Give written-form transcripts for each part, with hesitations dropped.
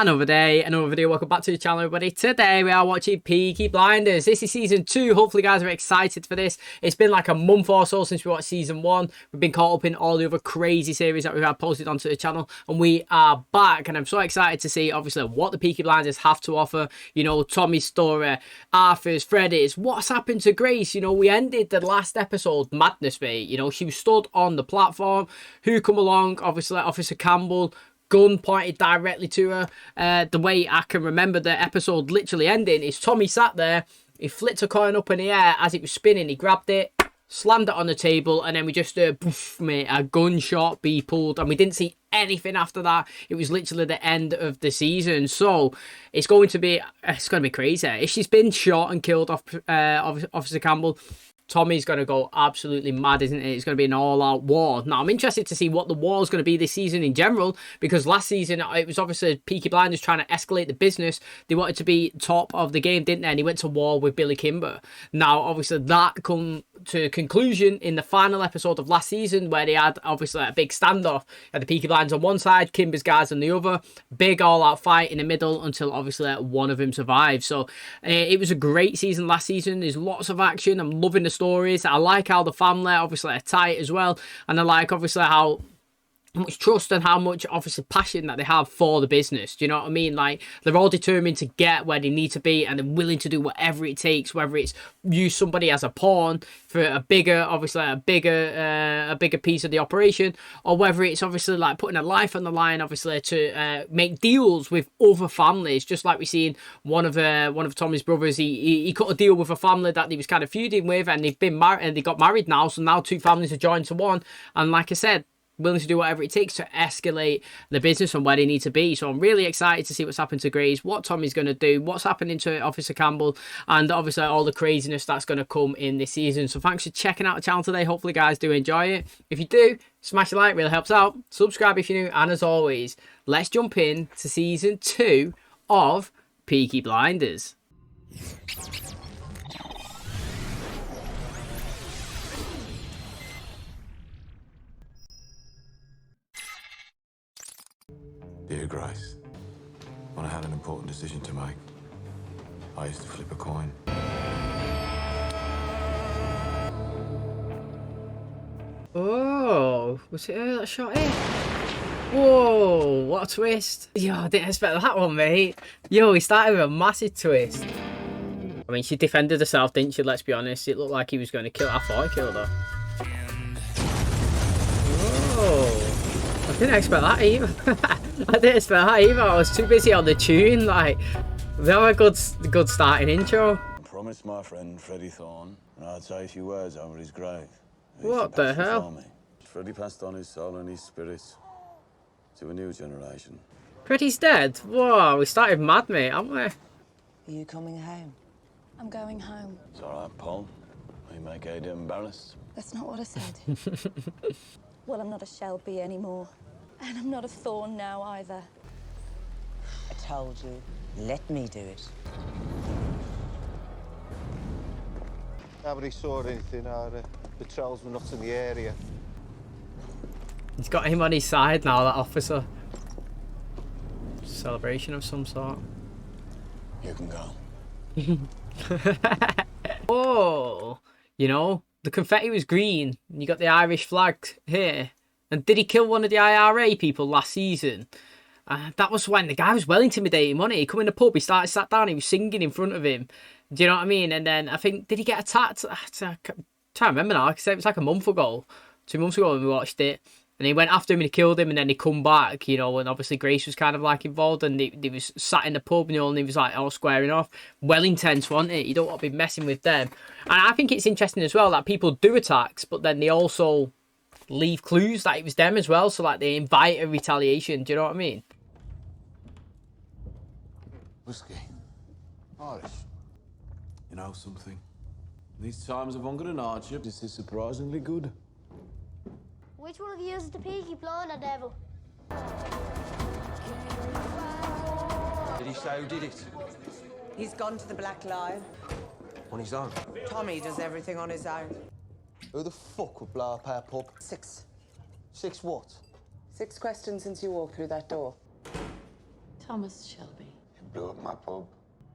Another day, another video. Welcome back to the channel, everybody. Today we are watching Peaky Blinders. This is season 2. Hopefully, guys are excited for this. It's been like a month or so since we watched season 1. We've been caught up in all the other crazy series that we've had posted onto the channel, and we are back. And I'm so excited to see, obviously, what the Peaky Blinders have to offer. You know, Tommy's story, Arthur's, Freddy's. What's happened to Grace? You know, we ended the last episode madness, mate. You know, she was stood on the platform. Who come along? Obviously, Officer Campbell. Gun pointed directly to her. The way I can remember the episode literally ending is Tommy sat there, he flicked a coin up in the air as it was spinning, he grabbed it, slammed it on the table, and then we just heard, poof, mate, a gunshot be pulled, and we didn't see anything after that. It was literally the end of the season. So it's going to be crazy. If she's been shot and killed off Officer Campbell, Tommy's going to go absolutely mad, isn't it? It's going to be an all-out war. Now, I'm interested to see what the war is going to be this season in general, because last season, it was obviously Peaky Blinders trying to escalate the business. They wanted to be top of the game, didn't they? And he went to war with Billy Kimber. Now, obviously, that come to conclusion in the final episode of last season, where they had, obviously, a big standoff. Had the Peaky Blinders on one side, Kimber's guys on the other. Big all-out fight in the middle until, obviously, one of them survived. So, it was a great season last season. There's lots of action. I'm loving the stories. I like how the family obviously are tight as well, and I like obviously how much trust and how much obviously passion that they have for the business. Do you know what I mean? Like, they're all determined to get where they need to be, and they're willing to do whatever it takes, whether it's use somebody as a pawn for a bigger piece of the operation, or whether it's obviously like putting a life on the line, obviously to make deals with other families. Just like we seen one of Tommy's brothers, he cut a deal with a family that he was kind of feuding with, and they've been married, and they got married now. So now two families are joined to one, and like I said, willing to do whatever it takes to escalate the business from where they need to be. So I'm really excited to see what's happened to Grace, what Tommy's going to do, what's happening to Officer Campbell, and obviously all the craziness that's going to come in this season. So thanks for checking out the channel today. Hopefully, guys do enjoy it. If you do, smash a like, really helps out. Subscribe if you're new, and as always, let's jump in to season 2 of Peaky Blinders. Dear Grace, when I had an important decision to make, I used to flip a coin. Oh, was it her that shot in? Whoa, what a twist. Yo, I didn't expect that one, mate. Yo, he started with a massive twist. I mean, she defended herself, didn't she? Let's be honest. It looked like he was going to kill her. I thought he killed her. Whoa. I didn't expect that either. I didn't expect that either. I was too busy on the tune. Like, we have a good starting intro. I promised my friend Freddie Thorne, and I'd say a few words over his grave. What the hell? Freddie passed on his soul and his spirits to a new generation. Freddie's dead? Whoa, we started mad, mate, haven't we? Are you coming home? I'm going home. It's all right, Paul. You make Ada embarrassed. That's not what I said. Well, I'm not a Shelby anymore. And I'm not a Thorne now, either. I told you, let me do it. Nobody saw anything, the patrols were not in the area. He's got him on his side now, that officer. Celebration of some sort. You can go. Whoa! You know, the confetti was green, and you got the Irish flag here. And did he kill one of the IRA people last season? That was when the guy was well intimidating, wasn't he? He come in the pub, he sat down, he was singing in front of him. Do you know what I mean? And then I think, did he get attacked? I can't remember now. It was like a month ago, 2 months ago when we watched it. And he went after him and he killed him, and then he come back, you know, and obviously Grace was kind of like involved, and they was sat in the pub, you know, and he was like all squaring off. Well intense, wasn't it? You don't want to be messing with them. And I think it's interesting as well that people do attacks, but then they also leave clues that it was them as well, so like they invite a retaliation. Do you know what I mean? Whiskey. Irish. You know something? These times of hunger and hardship, this is surprisingly good. Which one of you is the Peaky Blinder devil? Did he say who did it? He's gone to the Black Lion. On his own? Tommy does everything on his own. Who the fuck would blow up our pub? 6. 6 what? 6 questions since you walked through that door. Thomas Shelby. You blew up my pub.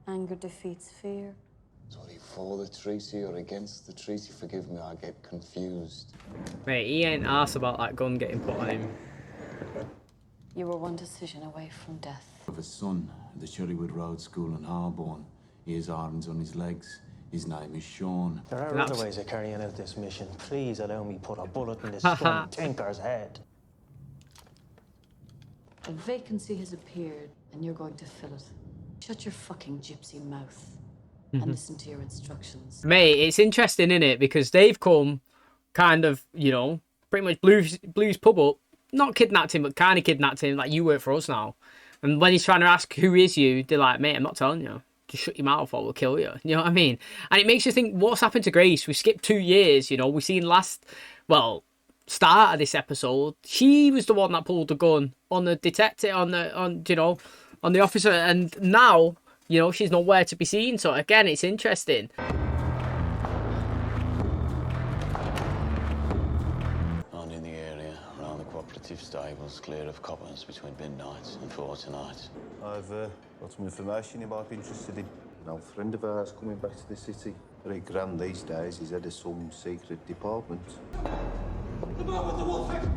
Anger defeats fear. So are you for the treaty or against the treaty? Forgive me, I get confused. Mate, he ain't asked about that gun getting put on him. You were one decision away from death. I have a son at the Cherrywood Road School in Harborne. He has irons on his legs. His name is Sean. There are other ways of carrying out this mission. Please allow me put a bullet in this scum tinker's head. A vacancy has appeared, and you're going to fill it. Shut your fucking gypsy mouth and listen to your instructions. Mate, it's interesting, innit? Because they've come kind of, you know, pretty much Blue's pub up. Not kidnapped him, but kind of kidnapped him. Like, you work for us now. And when he's trying to ask, who is you? They're like, mate, I'm not telling you. Just shut your mouth or we'll kill you. You know what I mean? And it makes you think, what's happened to Grace? We skipped 2 years, you know. We've seen start of this episode, she was the one that pulled the gun on the detective, on the officer, and now, you know, she's nowhere to be seen. So again, it's interesting. And in the area around the cooperative stables, clear of coppers between midnight and 4 tonight. I've got some information you might be interested in. An old friend of ours coming back to the city. Very grand these days. He's head of some secret department. The man with the wolf head!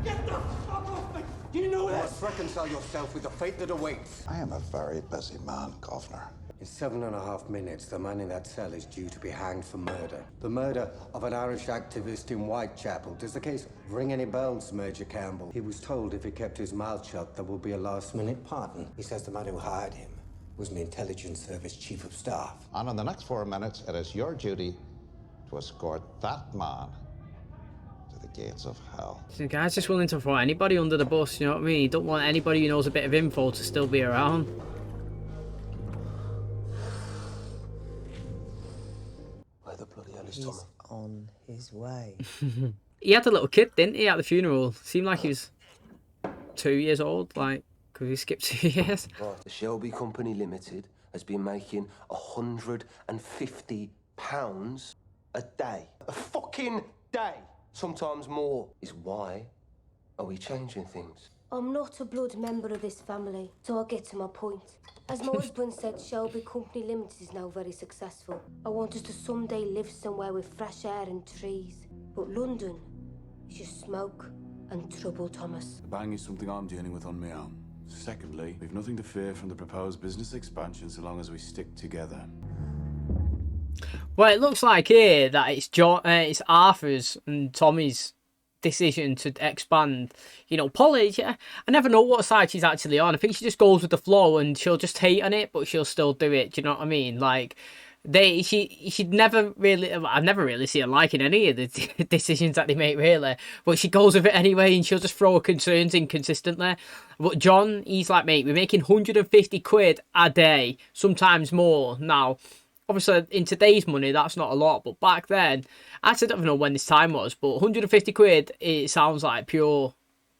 Get the fuck off me! Do you know this? You must reconcile yourself with the fate that awaits. I am a very busy man, Governor. In 7.5 minutes, the man in that cell is due to be hanged for murder. The murder of an Irish activist in Whitechapel. Does the case ring any bells, Major Campbell? He was told if he kept his mouth shut, there would be a last-minute pardon. He says the man who hired him was an intelligence service chief of staff. And in the next 4 minutes, it is your duty to escort that man to the gates of hell. So the guy's just willing to throw anybody under the bus, you know what I mean? He don't want anybody who knows a bit of info to still be around. Where the bloody hell is He's Thomas? on his way. He had a little kid, didn't he, at the funeral? Seemed like he was 2 years old, like, because he skipped 2 years. Right, the Shelby Company Limited has been making £150 a day. A fucking day! Sometimes more. Is why are we changing things? I'm not a blood member of this family, so I'll get to my point. As my husband said, Shelby Company Limited is now very successful. I want us to someday live somewhere with fresh air and trees. But London is just smoke and trouble, Thomas. The bang is something I'm dealing with on my own. Secondly, we've nothing to fear from the proposed business expansion so long as we stick together. Well, it looks like here that it's Arthur's and Tommy's decision to expand. You know, Polly, I never know what side she's actually on. I think she just goes with the flow and she'll just hate on it, but she'll still do it. Do you know what I mean? Like, she'd never really, I've never really seen her liking any of the decisions that they make, really. But she goes with it anyway, and she'll just throw her concerns in consistently. But John, he's like, mate, we're making 150 quid a day, sometimes more. Now, obviously, in today's money, that's not a lot, but back then, I don't even know when this time was, but 150 quid, it sounds like pure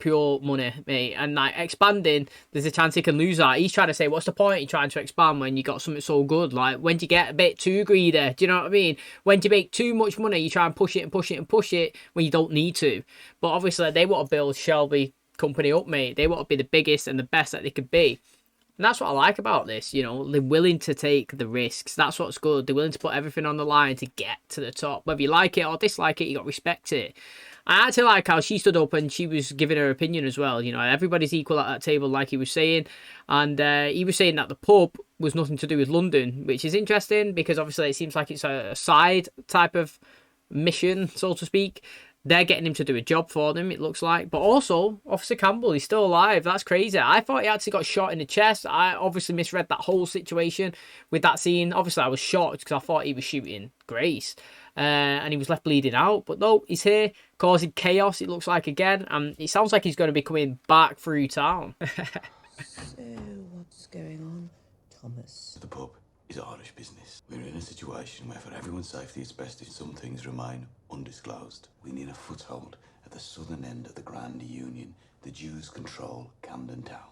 money, mate. And like expanding, there's a chance he can lose that. He's trying to say, what's the point in trying to expand when you got something so good? Like, when do you get a bit too greedy? Do you know what I mean? When do you make too much money, you try and push it and push it and push it when you don't need to. But obviously, they want to build Shelby Company up, mate. They want to be the biggest and the best that they could be. And that's what I like about this, you know, they're willing to take the risks. That's what's good. They're willing to put everything on the line to get to the top. Whether you like it or dislike it, you got to respect it. I actually like how she stood up and she was giving her opinion as well. You know, everybody's equal at that table, like he was saying. And he was saying that the pub was nothing to do with London, which is interesting because obviously it seems like it's a side type of mission, so to speak. They're getting him to do a job for them, it looks like. But also, Officer Campbell, he's still alive. That's crazy. I thought he actually got shot in the chest. I obviously misread that whole situation with that scene. Obviously, I was shocked because I thought he was shooting Grace. And he was left bleeding out. But no, he's here, causing chaos, it looks like, again. And it sounds like he's going to be coming back through town. So, what's going on, Thomas? The pub is Irish business. We're in a situation where for everyone's safety it's best if some things remain undisclosed. We need a foothold at the southern end of the Grand Union. The Jews control Camden Town.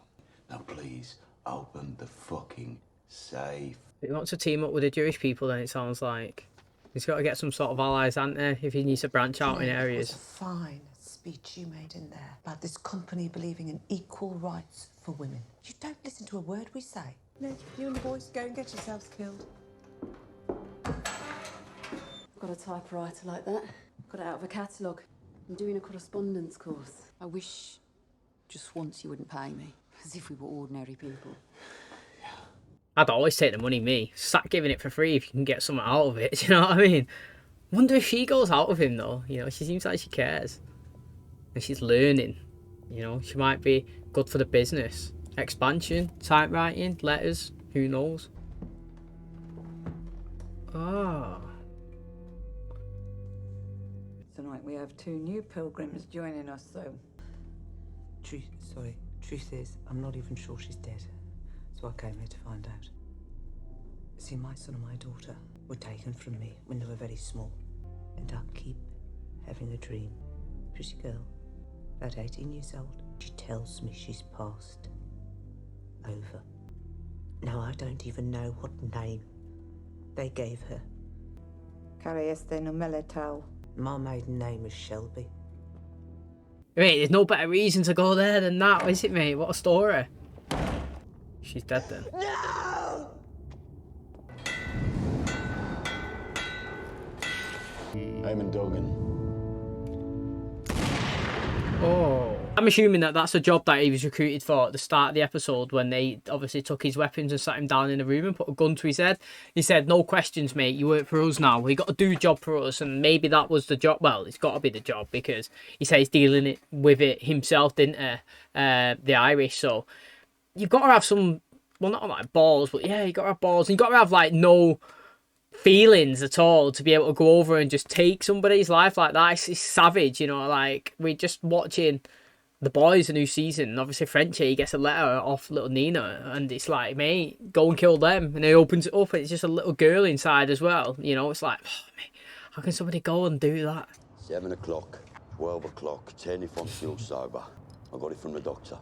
Now please, open the fucking safe. He wants to team up with the Jewish people then, it sounds like. He's got to get some sort of allies, hasn't he, if he needs to branch out in areas. Fine, speech you made in there about this company believing in equal rights for women. You don't listen to a word we say. No, you and the boys go and get yourselves killed. Got a typewriter like that. Got it out of a catalogue. I'm doing a correspondence course. I wish just once you wouldn't pay me, as if we were ordinary people. I'd always take the money, me. Start giving it for free if you can get something out of it. Do you know what I mean? Wonder if she goes out with him though. You know, she seems like she cares. And she's learning. You know, she might be good for the business. Expansion, typewriting, letters, who knows? Ah. Tonight we have 2 new pilgrims joining us, so... Truth is, I'm not even sure she's dead. So I came here to find out. See, my son and my daughter were taken from me when they were very small. And I keep having a dream. Pretty girl, about 18 years old. She tells me she's passed over. Now I don't even know what name they gave her. Care este numele tău. My maiden name is Shelby. Mate, there's no better reason to go there than that, is it, mate? What a story. She's dead then. No! Eamon Duggan. Oh. I'm assuming that that's a job that he was recruited for at the start of the episode when they obviously took his weapons and sat him down in a room and put a gun to his head. He said, no questions, mate. You work for us now. You got to do a job for us. And maybe that was the job. Well, it's got to be the job because he said he's dealing with it himself, didn't he? The Irish. So you've got to have some, well, not like balls, but yeah, you got to have balls. And you got to have like no feelings at all to be able to go over and just take somebody's life like that. It's savage, you know, like we're just watching The Boys, a new season, and obviously Frenchie gets a letter off little Nina, and it's like, mate, go and kill them. And he opens it up, and it's just a little girl inside as well. You know, it's like, oh, mate, how can somebody go and do that? 7 o'clock, 12 o'clock, 10 if I'm still sober. I got it from the doctor.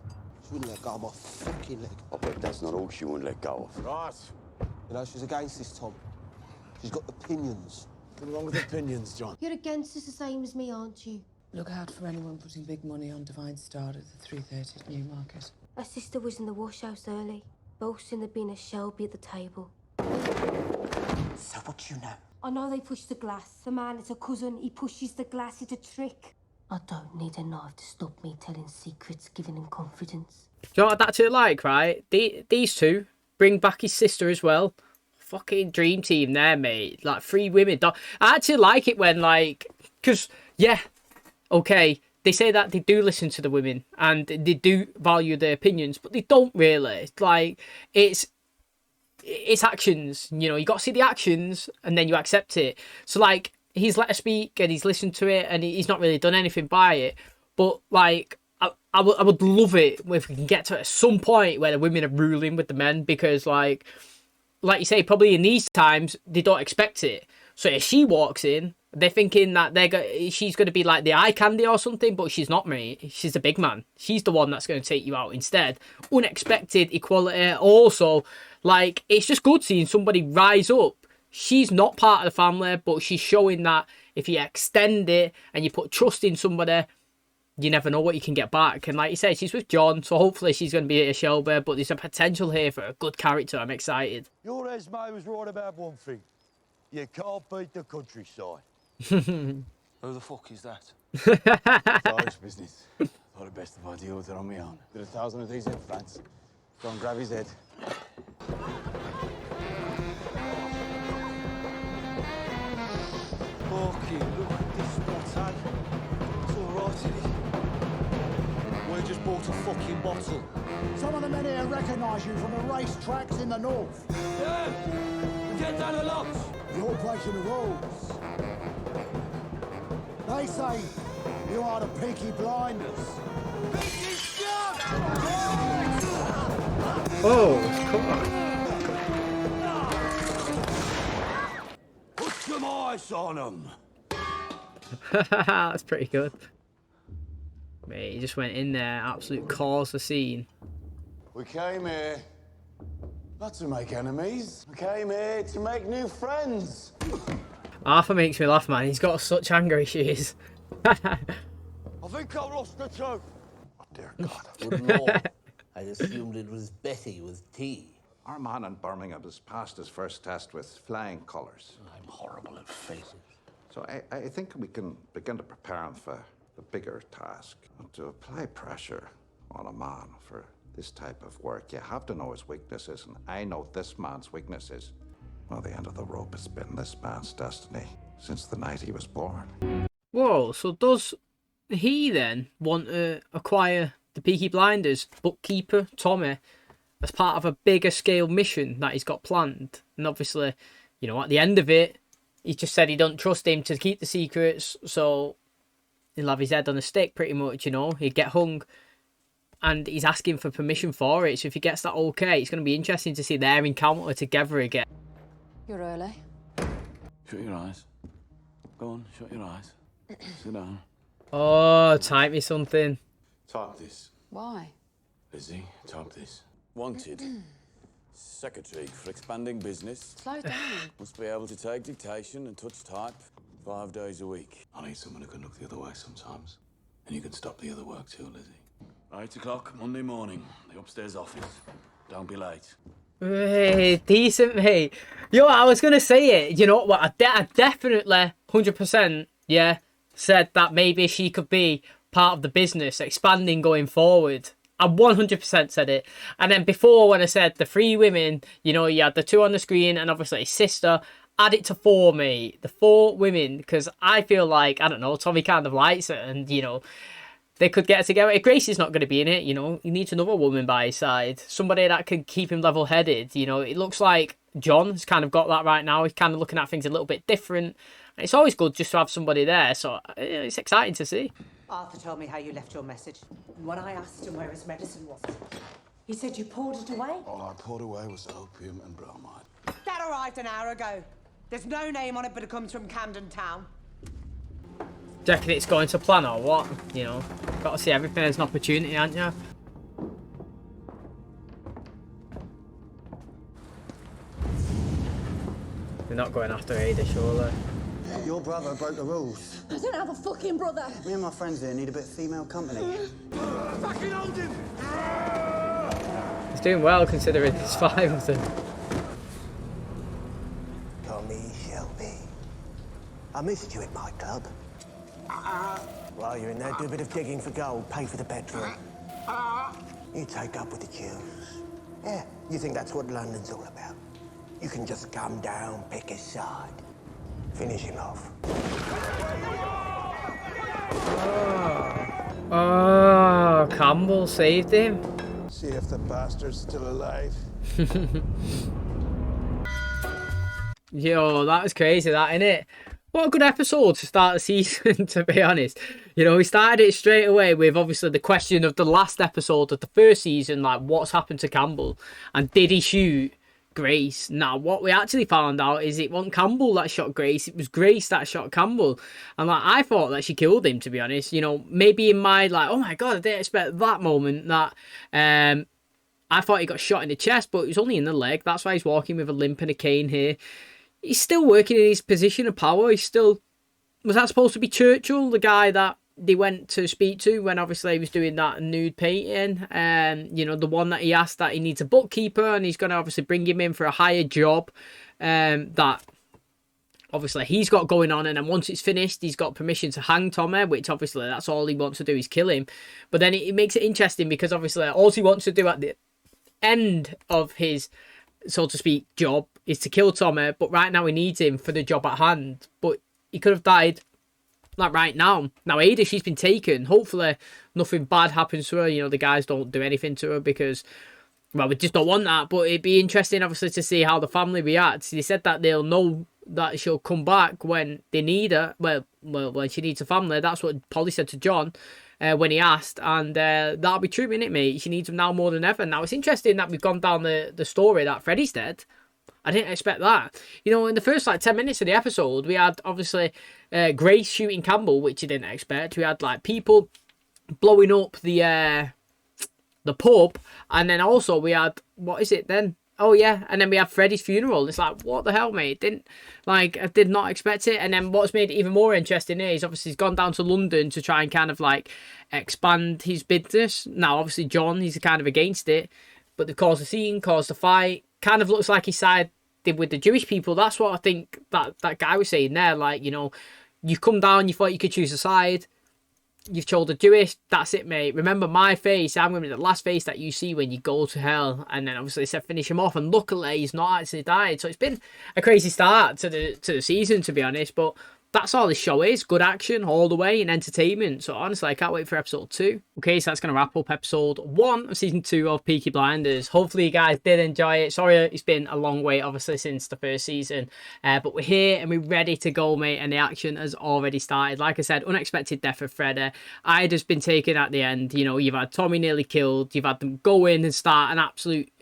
She wouldn't let go of my fucking leg. I bet that's not all she wouldn't let go of. Right. You know, she's against this, Tom. She's got opinions. What's wrong with opinions, John? You're against us the same as me, aren't you? Look out for anyone putting big money on Divine Star at the 3:30 at Newmarket. Her sister was in the wash house early, boasting there'd been a Shelby at the table. So what you know? I know they pushed the glass. The man is a cousin. He pushes the glass. It's a trick. I don't need a knife to stop me telling secrets, giving him confidence. Do you know what that's like, right? These two bring back his sister as well. Fucking dream team there, mate. Like 3 women. I actually like it when, like, because, yeah, okay, they say that they do listen to the women and they do value their opinions, but they don't really. Like, it's actions, you know, you got to see the actions and then you accept it. So, like, he's let her speak and he's listened to it and he's not really done anything by it. But, like, I would love it if we can get to some point where the women are ruling with the men because, like you say, probably in these times, they don't expect it. So if she walks in, they're thinking that she's going to be like the eye candy or something, but she's not, mate. She's a big man. She's the one that's going to take you out instead. Unexpected equality. Also, like, it's just good seeing somebody rise up. She's not part of the family, but she's showing that if you extend it and you put trust in somebody, you never know what you can get back. And like you said, she's with John, so hopefully she's going to be a Shelby, but there's a potential here for a good character. I'm excited. Your Esme was right about one thing. You can't beat the countryside. Who the fuck is that? It's Irish business. Thought it best if I deal with it on my own. Did 1,000 of these in France. Go and grab his head. Fucking look at this spot, eh? It's all right, isn't it? We just bought a fucking bottle. Some of the men here recognise you from the racetracks in the north. Yeah, we get down a lot. You're breaking the rules. They say you are the Peaky Blinders. Oh, come on. Put some ice on them. That's pretty good. Mate, he just went in there, absolute caused the scene. We came here not to make enemies. We came here to make new friends. Arthur makes me laugh, man. He's got such anger issues. I I think I've lost the tooth. Good Lord. I assumed it was Betty with tea. Our man in Birmingham has passed his first test with flying colours. I'm horrible at faces. So I think we can begin to prepare him for the bigger task. To apply pressure on a man for this type of work, you have to know his weaknesses, and I know this man's weaknesses. Well, the end of the rope has been this man's destiny since the night he was born. Whoa, so does he then want to acquire the Peaky Blinders bookkeeper, Tommy, as part of a bigger scale mission that he's got planned? And obviously, you know, at the end of it, he just said he don't trust him to keep the secrets, so he'll have his head on a stick pretty much, you know, he'd get hung. And he's asking for permission for it, so if he gets that okay, it's going to be interesting to see their encounter together again. You're early. Shut your eyes. Go on, shut your eyes. Sit down. Oh, type me something. Type this. Why? Lizzie, type this. Wanted. Secretary for expanding business. Slow down. Must be able to take dictation and touch type 5 days a week. I need someone who can look the other way sometimes. And you can stop the other work too, Lizzie. 8 o'clock Monday morning, the upstairs office. Don't be late. Hey, decent, mate. Yo, I was going to say it. You know what? I definitely, 100%, yeah, said that maybe she could be part of the business, expanding going forward. I 100% said it. And then before, when I said the 3 women, you know, you had the 2 on the screen and obviously his sister, add it to 4, mate. The 4 women, because I feel like, I don't know, Tommy kind of likes it and, you know, they could get together. If Gracie's not going to be in it, you know, he needs another woman by his side. Somebody that can keep him level-headed. You know, it looks like John has kind of got that right now. He's kind of looking at things a little bit different. And it's always good just to have somebody there. So it's exciting to see. Arthur told me how you left your message. And when I asked him where his medicine was, he said you poured it away. All I poured away was opium and bromide. That arrived an hour ago. There's no name on it, but it comes from Camden Town. Do you reckon it's going to plan or what? You know, got to see everything as an opportunity, aren't you? They're not going after Ada, surely. Your brother broke the rules. I don't have a fucking brother. Me and my friends here need a bit of female company. Fucking hold him! He's doing well considering there's 5 of them. Call me Shelby. I missed you at my club. While you're in there, do a bit of digging for gold, pay for the petrol. You take up with the Jews. Yeah, you think that's what London's all about? You can just come down, pick his side, finish him off. Oh, Campbell saved him. See if the bastard's still alive. Yo, that was crazy, that, innit? What a good episode to start the season, to be honest. You know, we started it straight away with, obviously, the question of the last episode of the first season, like, what's happened to Campbell? And did he shoot Grace? Now, what we actually found out is it wasn't Campbell that shot Grace, it was Grace that shot Campbell. And, like, I thought that she killed him, to be honest. You know, maybe in my, like, oh my God, I didn't expect that moment that, I thought he got shot in the chest, but it was only in the leg. That's why he's walking with a limp and a cane here. He's still working in his position of power. He's still... Was that supposed to be Churchill, the guy that they went to speak to when obviously he was doing that nude painting? You know, the one that he asked that he needs a bookkeeper and he's going to obviously bring him in for a higher job that obviously he's got going on. And then once it's finished, he's got permission to hang Tommy, which obviously that's all he wants to do is kill him. But then it makes it interesting because obviously all he wants to do at the end of his, so to speak, job is to kill Tommy, but right now he needs him for the job at hand. But he could have died, like, right now. Now, Ada, she's been taken. Hopefully, nothing bad happens to her. You know, the guys don't do anything to her because, well, we just don't want that. But it'd be interesting, obviously, to see how the family reacts. They said that they'll know that she'll come back when they need her. Well, when she needs a family. That's what Polly said to John when he asked. And that'll be true, innit, mate? She needs him now more than ever. Now, it's interesting that we've gone down the story that Freddie's dead. I didn't expect that. You know, in the first, like, 10 minutes of the episode, we had, obviously, Grace shooting Campbell, which you didn't expect. We had, like, people blowing up the pub. And then also we had, what is it then? oh yeah, and then we have Freddie's funeral. It's like, what the hell, mate? I did not expect it. And then what's made it even more interesting is obviously he's gone down to London to try and kind of like expand his business. Now, obviously John, he's kind of against it, but they've caused a scene, caused a fight. Kind of looks like he sided with the Jewish people. That's what I think that guy was saying there. Like, you know, you come down, you thought you could choose a side. You've chose the Jewish, that's it, mate. Remember my face, I'm going to be the last face that you see when you go to hell. And then obviously they said finish him off, and luckily he's not actually died. So it's been a crazy start to the season, to be honest. But that's all this show is. Good action all the way and entertainment. So honestly, I can't wait for episode 2. Okay, so that's going to wrap up episode 1 of season 2 of Peaky Blinders. Hopefully you guys did enjoy it. Sorry it's been a long wait, obviously, since the first season. But we're here and we're ready to go, mate. And the action has already started. Like I said, unexpected death of Freddy. I had just been taken at the end. You know, you've had Tommy nearly killed. You've had them go in and start an absolute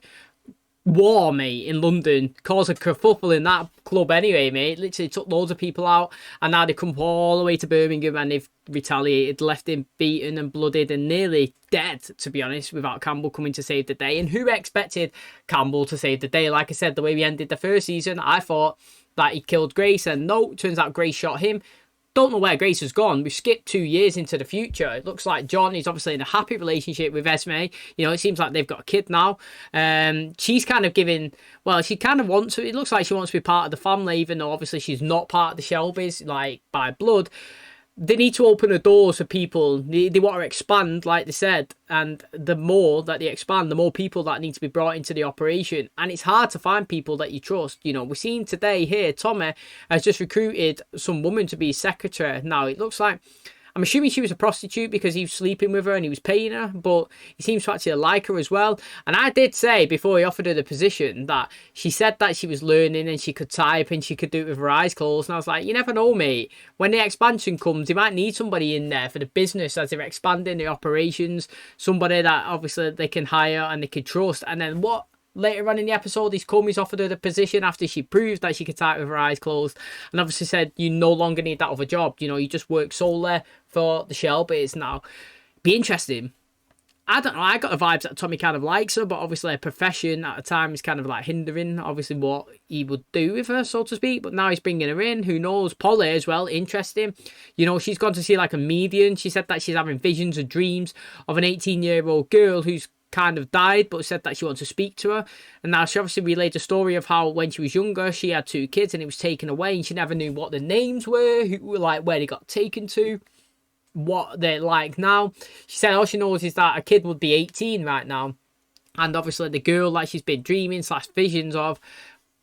war, mate, in London. Cause a kerfuffle in that club anyway, mate. Literally took loads of people out, and now they come all the way to Birmingham and they've retaliated, left him beaten and blooded and nearly dead, to be honest, without Campbell coming to save the day. And who expected Campbell to save the day? Like I said, the way we ended the first season, I thought that he killed Grace, and no, turns out Grace shot him. Don't know where Grace has gone. We've skipped 2 years into the future. It looks like John is obviously in a happy relationship with Esme. You know, it seems like they've got a kid now. She's kind of giving, well, she kind of wants to, it looks like she wants to be part of the family, even though obviously she's not part of the Shelbys, like, by blood. They need to open the doors for people. They want to expand, like they said. And the more that they expand, the more people that need to be brought into the operation. And it's hard to find people that you trust. You know, we're seeing today here, Tommy has just recruited some woman to be his secretary. Now, it looks like, I'm assuming she was a prostitute because he was sleeping with her and he was paying her, but he seems to actually like her as well. And I did say before he offered her the position that she said that she was learning and she could type and she could do it with her eyes closed. And I was like, you never know, mate. When the expansion comes, they might need somebody in there for the business as they're expanding the operations. Somebody that obviously they can hire and they can trust. And then what? Later on in the episode, he's offered her the position after she proved that she could type with her eyes closed. And obviously said, you no longer need that other job. You know, you just work solely for the Shelbys now. Be interesting. I don't know, I got the vibes that Tommy kind of likes her, but obviously her profession at the time is kind of like hindering, obviously, what he would do with her, so to speak. But now he's bringing her in. Who knows? Polly as well, interesting. You know, she's gone to see like a medium. She said that she's having visions and dreams of an 18-year-old girl who's kind of died, but said that she wants to speak to her. And now she obviously relayed a story of how when she was younger she had 2 kids and it was taken away and she never knew what the names were, who, like, where they got taken to, what they're like now. She said all she knows is that a kid would be 18 right now, and obviously the girl that she's been dreaming / visions of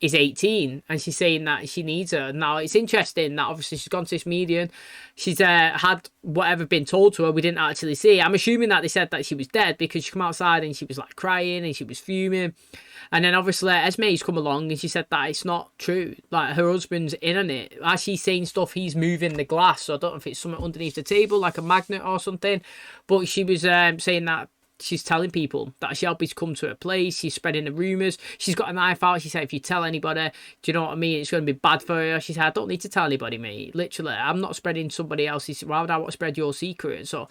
is 18, and she's saying that she needs her. Now, it's interesting that obviously she's gone to this medium. She's had whatever been told to her. We didn't actually see. I'm assuming that they said that she was dead because she came outside and she was like crying and she was fuming. And then obviously Esme's come along and she said that it's not true. Like, her husband's in on it. As she's saying stuff, he's moving the glass. So I don't know if it's something underneath the table, like a magnet or something. But she was saying that she's telling people that Shelby's come to her place. She's spreading the rumours. She's got a knife out. She said, if you tell anybody, do you know what I mean? It's going to be bad for her. She said, I don't need to tell anybody, mate. Literally, I'm not spreading somebody else's. Why would I want to spread your secret? So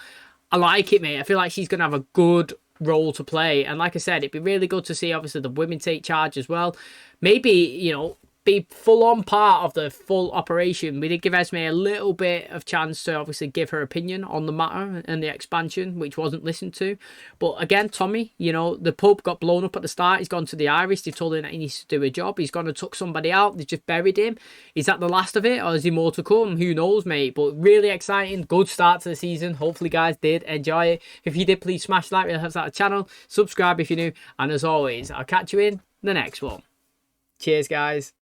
I like it, mate. I feel like she's going to have a good role to play. And like I said, it'd be really good to see, obviously, the women take charge as well. Maybe, you know, be full-on part of the full operation. We did give Esme a little bit of chance to obviously give her opinion on the matter and the expansion, which wasn't listened to. But again, Tommy, you know, the pub got blown up at the start. He's gone to the Irish. They've told him that he needs to do a job. He's gone and took somebody out. They just buried him. Is that the last of it, or is there more to come? Who knows, mate? But really exciting. Good start to the season. Hopefully, guys did enjoy it. If you did, please smash like, really helps out the channel. Subscribe if you're new. And as always, I'll catch you in the next one. Cheers, guys.